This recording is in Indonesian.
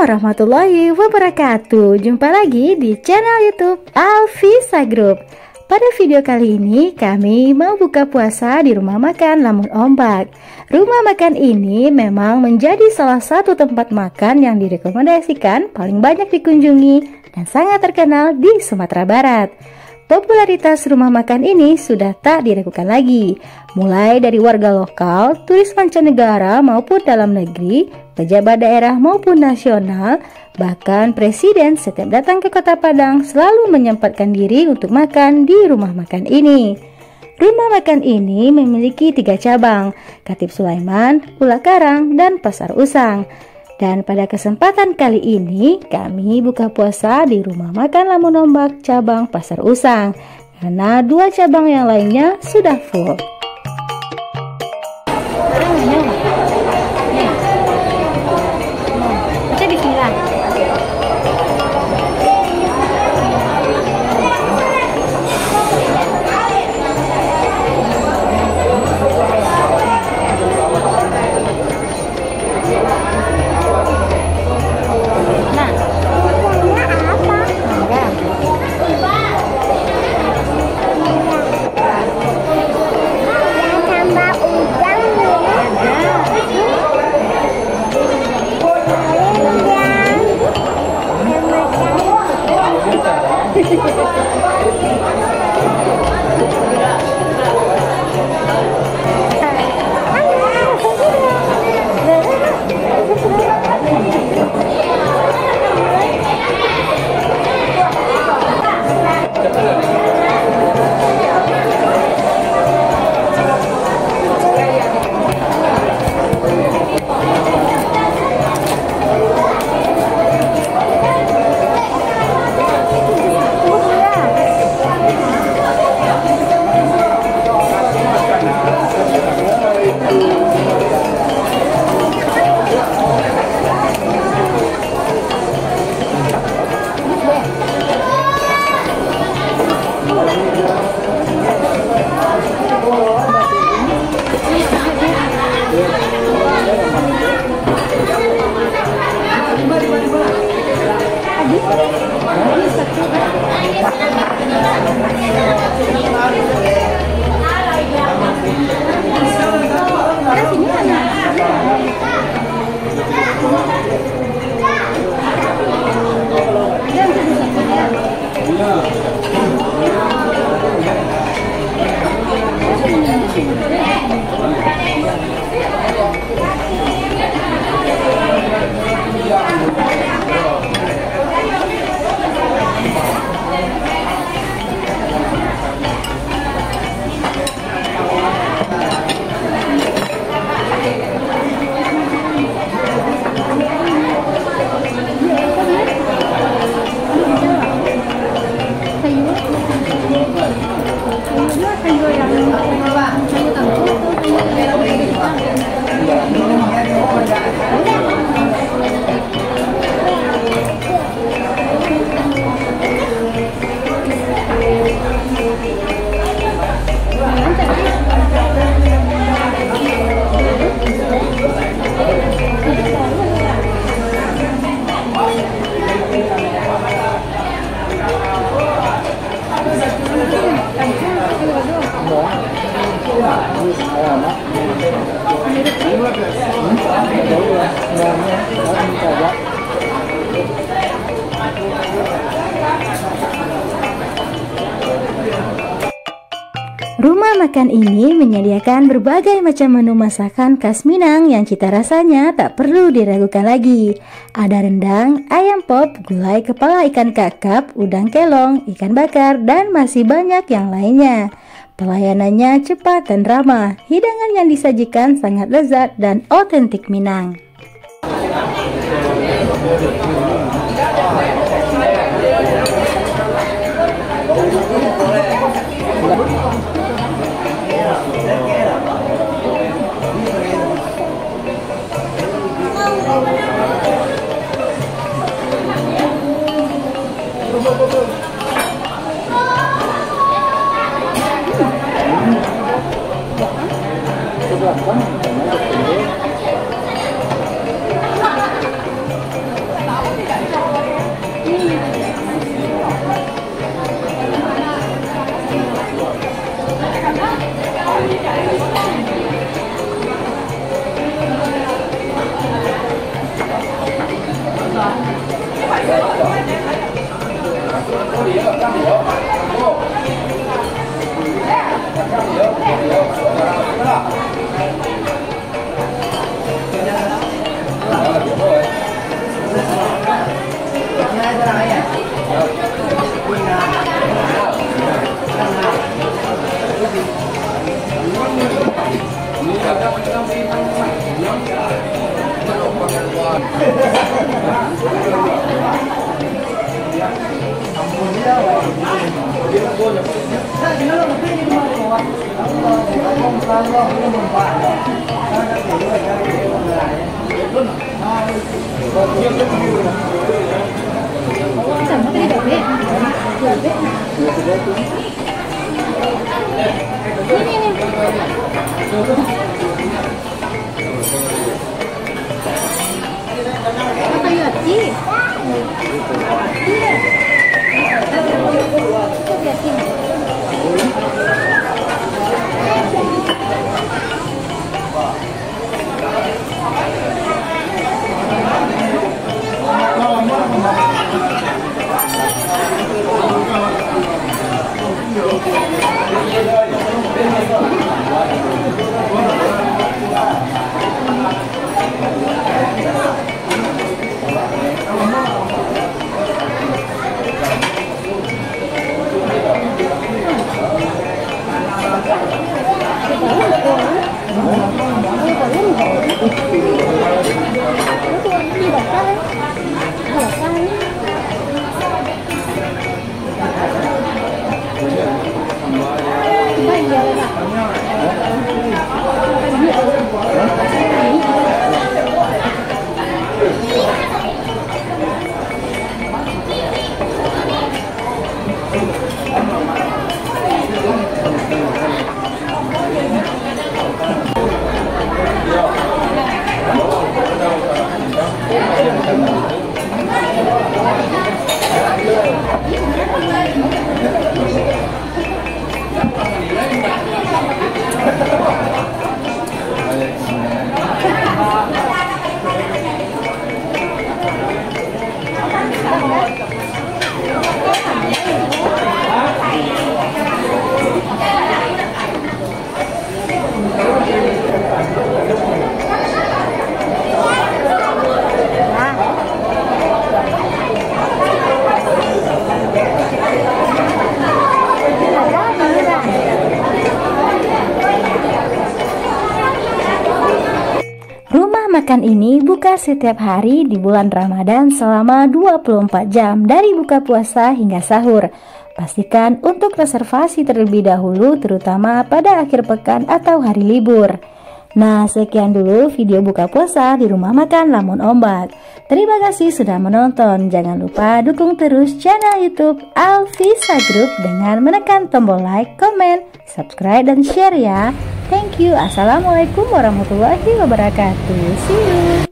warahmatullahi wabarakatuh. Jumpa lagi di channel YouTube Alfisa Group. Pada video kali ini kami mau buka puasa di rumah makan Lamun Ombak. Rumah makan ini memang menjadi salah satu tempat makan yang direkomendasikan paling banyak dikunjungi dan sangat terkenal di Sumatera Barat. Popularitas rumah makan ini sudah tak diragukan lagi, mulai dari warga lokal, turis mancanegara maupun dalam negeri, pejabat daerah maupun nasional, bahkan presiden setiap datang ke Kota Padang selalu menyempatkan diri untuk makan di rumah makan ini. Rumah makan ini memiliki 3 cabang, Khatib Sulaiman, Ula Karang, dan Pasar Usang. Dan pada kesempatan kali ini kami buka puasa di rumah makan Lamun Ombak cabang Pasar Usang, karena 2 cabang yang lainnya sudah full. Rumah makan ini menyediakan berbagai macam menu masakan khas Minang yang cita rasanya tak perlu diragukan lagi. Ada rendang, ayam pop, gulai kepala ikan kakap, udang kelong, ikan bakar, dan masih banyak yang lainnya. Pelayanannya cepat dan ramah, hidangan yang disajikan sangat lezat dan otentik Minang. Makan ini buka setiap hari di bulan Ramadan selama 24 jam dari buka puasa hingga sahur. Pastikan untuk reservasi terlebih dahulu, terutama pada akhir pekan atau hari libur. Nah, sekian dulu video buka puasa di rumah makan Lamun Ombak. Terima kasih sudah menonton. Jangan lupa dukung terus channel YouTube Alfisa Group dengan menekan tombol like, comment, subscribe, dan share ya. Thank you. Assalamualaikum warahmatullahi wabarakatuh. See you.